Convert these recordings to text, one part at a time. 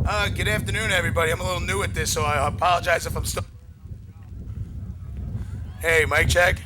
Good afternoon, everybody. I'm a little new at this, so I apologize if I'm still. Hey, mic check.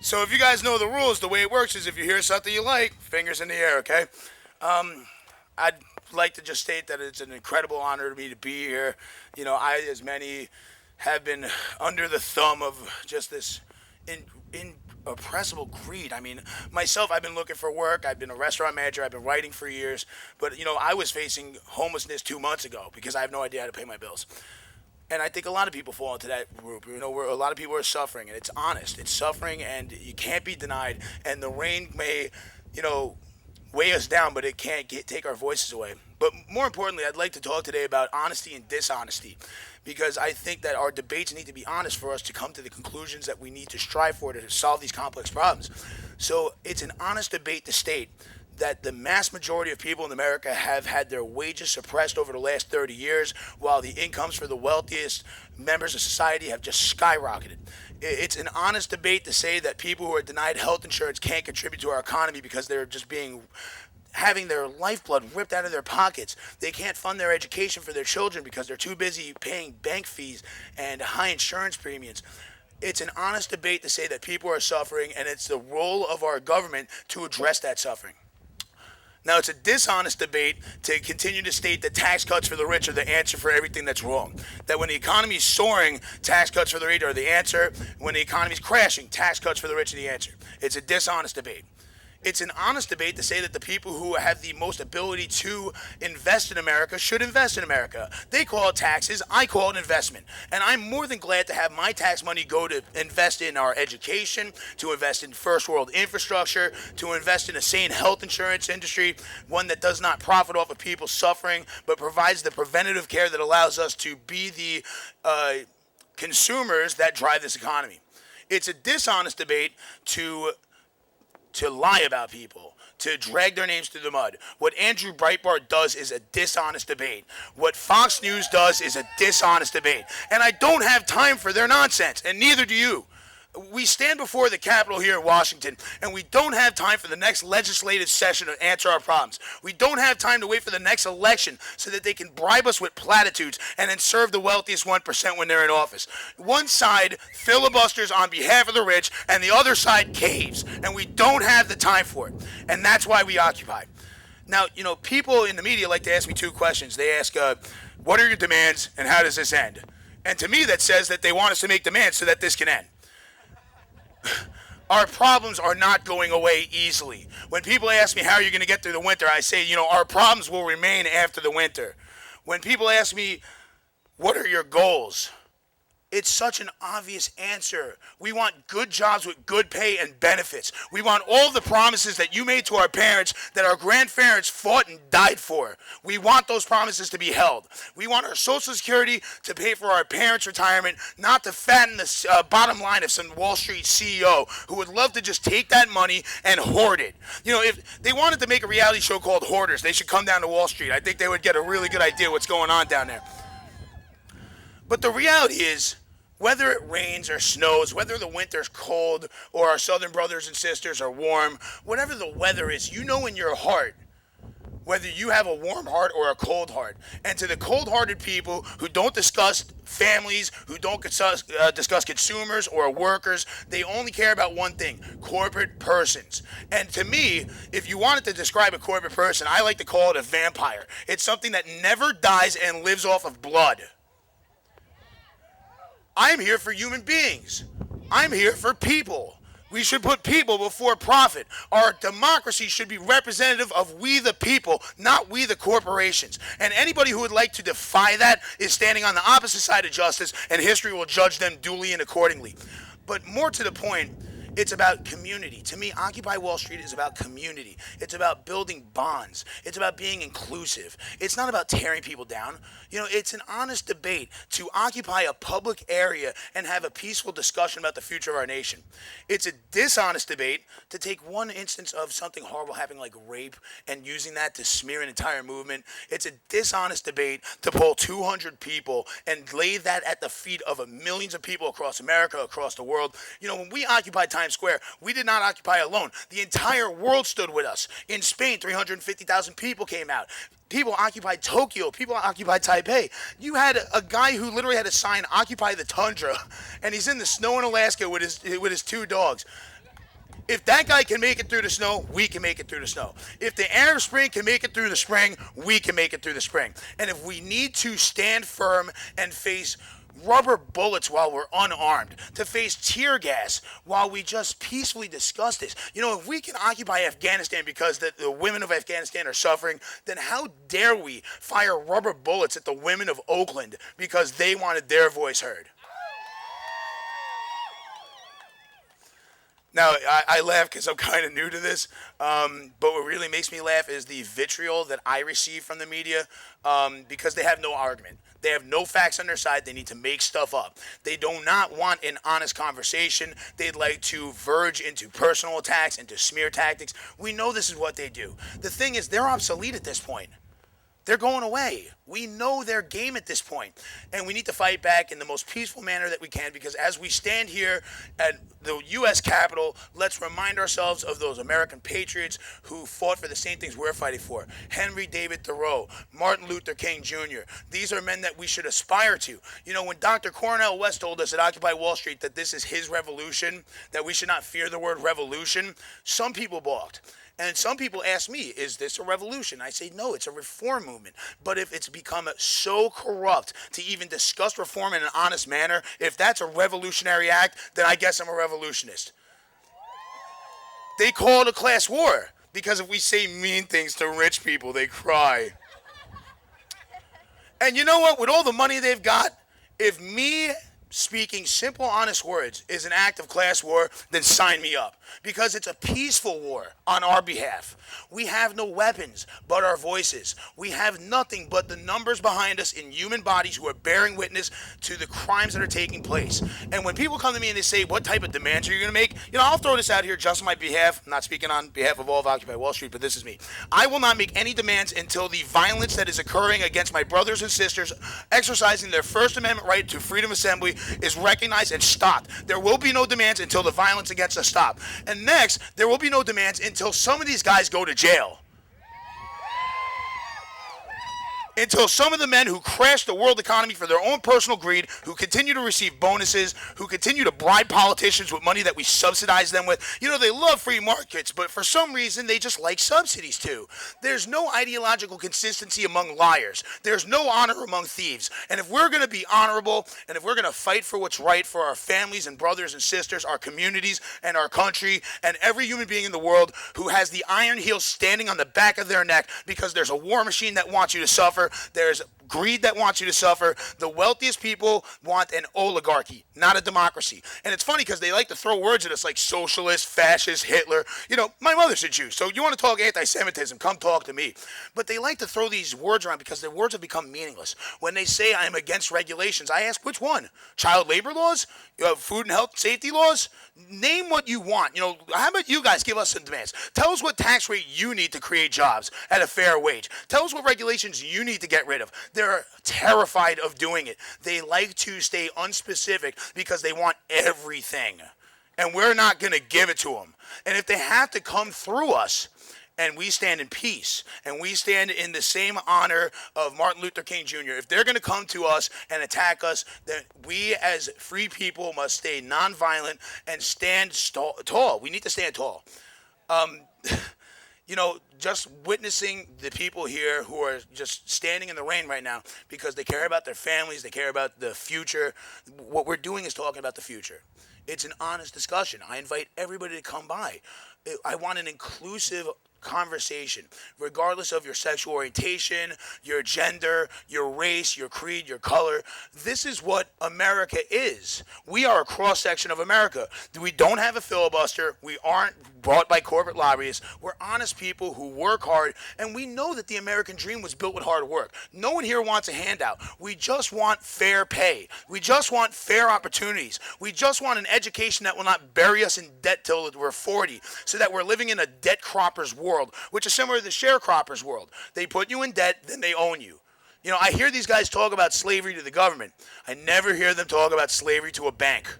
So, if you guys know the rules, the way it works is if you hear something you like, fingers in the air, okay? I'd like to just state that it's an incredible honor to me to be here. As many, have been under the thumb of just this in, oppressible greed. I mean, myself, I've been looking for work. I've been a restaurant manager. I've been writing for years. But, I was facing homelessness 2 months ago because I have no idea how to pay my bills. And I think a lot of people fall into that group. Where a lot of people are suffering, and it's honest. It's suffering, and you can't be denied. And the rain may, you know, weigh us down, but it can't take our voices away. But more importantly, I'd like to talk today about honesty and dishonesty, because I think that our debates need to be honest for us to come to the conclusions that we need to strive for to solve these complex problems. So it's an honest debate to state that the mass majority of people in America have had their wages suppressed over the last 30 years, while the incomes for the wealthiest members of society have just skyrocketed. It's an honest debate to say that people who are denied health insurance can't contribute to our economy because they're just being having their lifeblood ripped out of their pockets. They can't fund their education for their children because they're too busy paying bank fees and high insurance premiums. It's an honest debate to say that people are suffering, and it's the role of our government to address that suffering. Now, it's a dishonest debate to continue to state that tax cuts for the rich are the answer for everything that's wrong. That when the economy is soaring, tax cuts for the rich are the answer. When the economy is crashing, tax cuts for the rich are the answer. It's a dishonest debate. It's an honest debate to say that the people who have the most ability to invest in America should invest in America. They call it taxes, I call it investment. And I'm more than glad to have my tax money go to invest in our education, to invest in first world infrastructure, to invest in a sane health insurance industry, one that does not profit off of people suffering, but provides the preventative care that allows us to be the consumers that drive this economy. It's a dishonest debate to lie about people, to drag their names through the mud. What Andrew Breitbart does is a dishonest debate. What Fox News does is a dishonest debate. And I don't have time for their nonsense, and neither do you. We stand before the Capitol here in Washington, and we don't have time for the next legislative session to answer our problems. We don't have time to wait for the next election so that they can bribe us with platitudes and then serve the wealthiest 1% when they're in office. One side filibusters on behalf of the rich, and the other side caves, and we don't have the time for it. And that's why we occupy. Now, people in the media like to ask me two questions. They ask, what are your demands, and how does this end? And to me, that says that they want us to make demands so that this can end. Our problems are not going away easily. When people ask me how are you going to get through the winter, I say, our problems will remain after the winter. When people ask me, what are your goals? It's such an obvious answer. We want good jobs with good pay and benefits. We want all the promises that you made to our parents, that our grandparents fought and died for. We want those promises to be held. We want our Social Security to pay for our parents' retirement, not to fatten the bottom line of some Wall Street CEO who would love to just take that money and hoard it. If they wanted to make a reality show called Hoarders, they should come down to Wall Street. I think they would get a really good idea what's going on down there. But the reality is, whether it rains or snows, whether the winter's cold or our southern brothers and sisters are warm, whatever the weather is, you know in your heart whether you have a warm heart or a cold heart. And to the cold-hearted people who don't discuss families, who don't discuss consumers or workers, they only care about one thing: corporate persons. And to me, if you wanted to describe a corporate person, I like to call it a vampire. It's something that never dies and lives off of blood. I'm here for human beings. I'm here for people. We should put people before profit. Our democracy should be representative of we the people, not we the corporations. And anybody who would like to defy that is standing on the opposite side of justice, and history will judge them duly and accordingly. But more to the point, it's about community. To me, Occupy Wall Street is about community. It's about building bonds. It's about being inclusive. It's not about tearing people down. It's an honest debate to occupy a public area and have a peaceful discussion about the future of our nation. It's a dishonest debate to take one instance of something horrible happening like rape and using that to smear an entire movement. It's a dishonest debate to pull 200 people and lay that at the feet of millions of people across America, across the world. When we occupied Times Square, we did not occupy alone. The entire world stood with us. In Spain, 350,000 people came out. People occupied Tokyo. People occupied Taipei. You had a guy who literally had a sign, "Occupy the Tundra," and he's in the snow in Alaska with his two dogs. If that guy can make it through the snow, we can make it through the snow. If the Arab Spring can make it through the spring, we can make it through the spring. And if we need to stand firm and face rubber bullets while we're unarmed, to face tear gas while we just peacefully discuss this. If we can occupy Afghanistan because the women of Afghanistan are suffering, then how dare we fire rubber bullets at the women of Oakland because they wanted their voice heard? Now, I laugh because I'm kind of new to this, but what really makes me laugh is the vitriol that I receive from the media because they have no argument. They have no facts on their side. They need to make stuff up. They do not want an honest conversation. They'd like to verge into personal attacks, into smear tactics. We know this is what they do. The thing is, they're obsolete at this point. They're going away. We know their game at this point. And we need to fight back in the most peaceful manner that we can, because as we stand here at the US Capitol, let's remind ourselves of those American patriots who fought for the same things we're fighting for. Henry David Thoreau, Martin Luther King Jr. These are men that we should aspire to. When Dr. Cornel West told us at Occupy Wall Street that this is his revolution, that we should not fear the word revolution, some people balked. And some people ask me, is this a revolution? I say, no, it's a reform movement. But if it's become so corrupt to even discuss reform in an honest manner, if that's a revolutionary act, then I guess I'm a revolutionist. They call it a class war because if we say mean things to rich people, they cry. And you know what? With all the money they've got, if me speaking simple, honest words is an act of class war, then sign me up. Because it's a peaceful war on our behalf. We have no weapons but our voices. We have nothing but the numbers behind us in human bodies who are bearing witness to the crimes that are taking place. And when people come to me and they say, what type of demands are you going to make? I'll throw this out here just on my behalf. I'm not speaking on behalf of all of Occupy Wall Street, but this is me. I will not make any demands until the violence that is occurring against my brothers and sisters exercising their First Amendment right to freedom of assembly is recognized and stopped. There will be no demands until the violence against us stop. And next, there will be no demands until some of these guys go to jail. Until some of the men who crashed the world economy for their own personal greed, who continue to receive bonuses, who continue to bribe politicians with money that we subsidize them with. They love free markets, but for some reason, they just like subsidies too. There's no ideological consistency among liars. There's no honor among thieves. And if we're going to be honorable, and if we're going to fight for what's right for our families and brothers and sisters, our communities and our country, and every human being in the world who has the iron heel standing on the back of their neck because there's a war machine that wants you to suffer, there's greed that wants you to suffer. The wealthiest people want an oligarchy, not a democracy. And it's funny because they like to throw words at us like socialist, fascist, Hitler. My mother's a Jew, so you want to talk anti-Semitism, come talk to me. But they like to throw these words around because their words have become meaningless. When they say I am against regulations, I ask which one? Child labor laws? Food and health safety laws? Name what you want. How about you guys give us some demands? Tell us what tax rate you need to create jobs at a fair wage. Tell us what regulations you need to get rid of. They're terrified of doing it. They like to stay unspecific because they want everything. And we're not going to give it to them. And if they have to come through us, and we stand in peace, and we stand in the same honor of Martin Luther King Jr., if they're going to come to us and attack us, then we as free people must stay nonviolent and stand tall. We need to stand tall. Just witnessing the people here who are just standing in the rain right now because they care about their families, they care about the future. What we're doing is talking about the future. It's an honest discussion. I invite everybody to come by. I want an inclusive conversation, regardless of your sexual orientation, your gender, your race, your creed, your color. This is what America is. We are a cross-section of America. We don't have a filibuster. We aren't bought by corporate lobbyists. We're honest people who work hard, and we know that the American dream was built with hard work. No one here wants a handout. We just want fair pay. We just want fair opportunities. We just want an education that will not bury us in debt till we're 40, so that we're living in a debt cropper's world, which is similar to the sharecropper's world. They put you in debt, then they own you. I hear these guys talk about slavery to the government. I never hear them talk about slavery to a bank.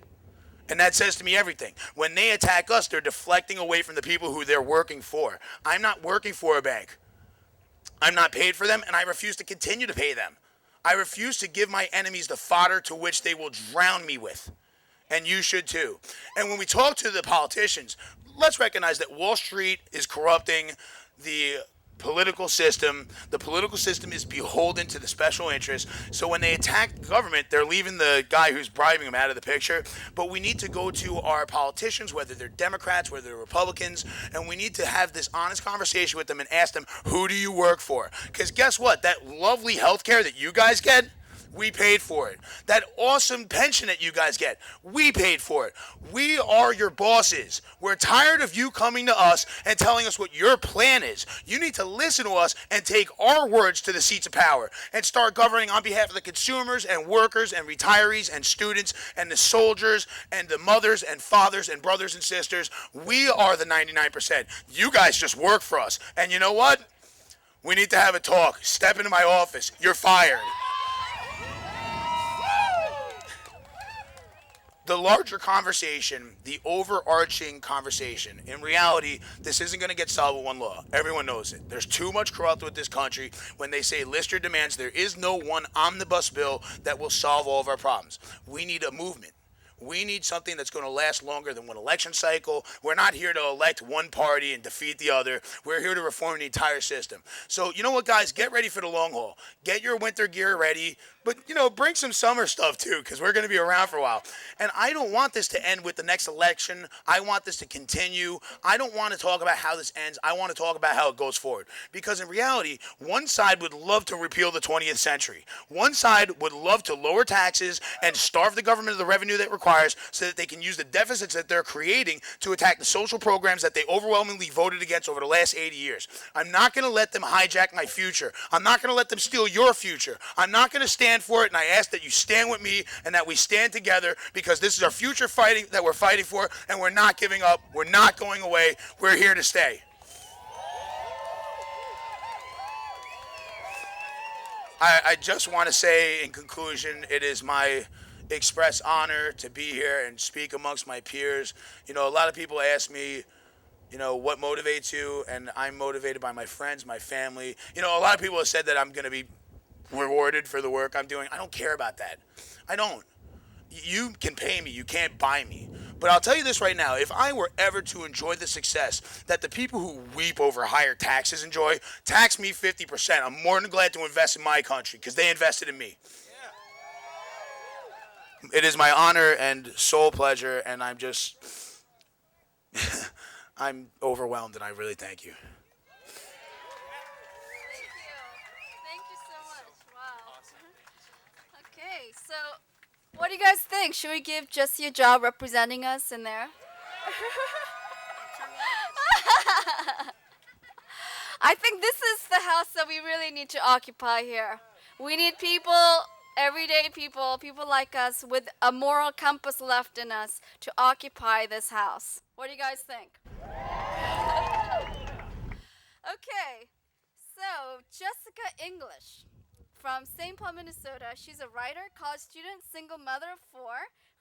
And that says to me everything. When they attack us, they're deflecting away from the people who they're working for. I'm not working for a bank. I'm not paid for them, and I refuse to continue to pay them. I refuse to give my enemies the fodder to which they will drown me with. And you should too. And when we talk to the politicians, let's recognize that Wall Street is corrupting the political system. The political system is beholden to the special interests. So when they attack the government, they're leaving the guy who's bribing them out of the picture. But we need to go to our politicians, whether they're Democrats, whether they're Republicans, and we need to have this honest conversation with them and ask them, who do you work for? Because guess what? That lovely health care that you guys get, we paid for it. That awesome pension that you guys get, we paid for it. We are your bosses. We're tired of you coming to us and telling us what your plan is. You need to listen to us and take our words to the seats of power and start governing on behalf of the consumers and workers and retirees and students and the soldiers and the mothers and fathers and brothers and sisters. We are the 99%. You guys just work for us. And you know what? We need to have a talk. Step into my office. You're fired. The larger conversation, the overarching conversation, in reality, this isn't going to get solved with one law. Everyone knows it. There's too much corrupt with this country. When they say list your demands, there is no one omnibus bill that will solve all of our problems. We need a movement. We need something that's going to last longer than one election cycle. We're not here to elect one party and defeat the other. We're here to reform the entire system. So, you know what, guys? Get ready for the long haul. Get your winter gear ready. But, bring some summer stuff, too, because we're going to be around for a while. And I don't want this to end with the next election. I want this to continue. I don't want to talk about how this ends. I want to talk about how it goes forward. Because in reality, one side would love to repeal the 20th century. One side would love to lower taxes and starve the government of the revenue that it requires so that they can use the deficits that they're creating to attack the social programs that they overwhelmingly voted against over the last 80 years. I'm not going to let them hijack my future. I'm not going to let them steal your future. I'm not going to stand for it, and I ask that you stand with me and that we stand together because this is our future fighting that we're fighting for, and we're not giving up. We're not going away. We're here to stay. I just want to say in conclusion, it is my express honor to be here and speak amongst my peers. A lot of people ask me, what motivates you? And I'm motivated by my friends, my family. A lot of people have said that I'm going to be rewarded for the work I'm doing. I don't care about that. I don't. You can pay me. You can't buy me. But I'll tell you this right now. If I were ever to enjoy the success that the people who weep over higher taxes enjoy, tax me 50%. I'm more than glad to invest in my country because they invested in me. It is my honor and sole pleasure, and I'm just, I'm overwhelmed, and I really thank you. Thank you so much. Wow. Okay, so what do you guys think? Should we give Jesse a job representing us in there? I think this is the house that we really need to occupy here. We need people, everyday people, people like us with a moral compass left in us to occupy this house. What do you guys think? Okay, so Jessica English from St. Paul, Minnesota. She's a writer, college student, single mother of 4,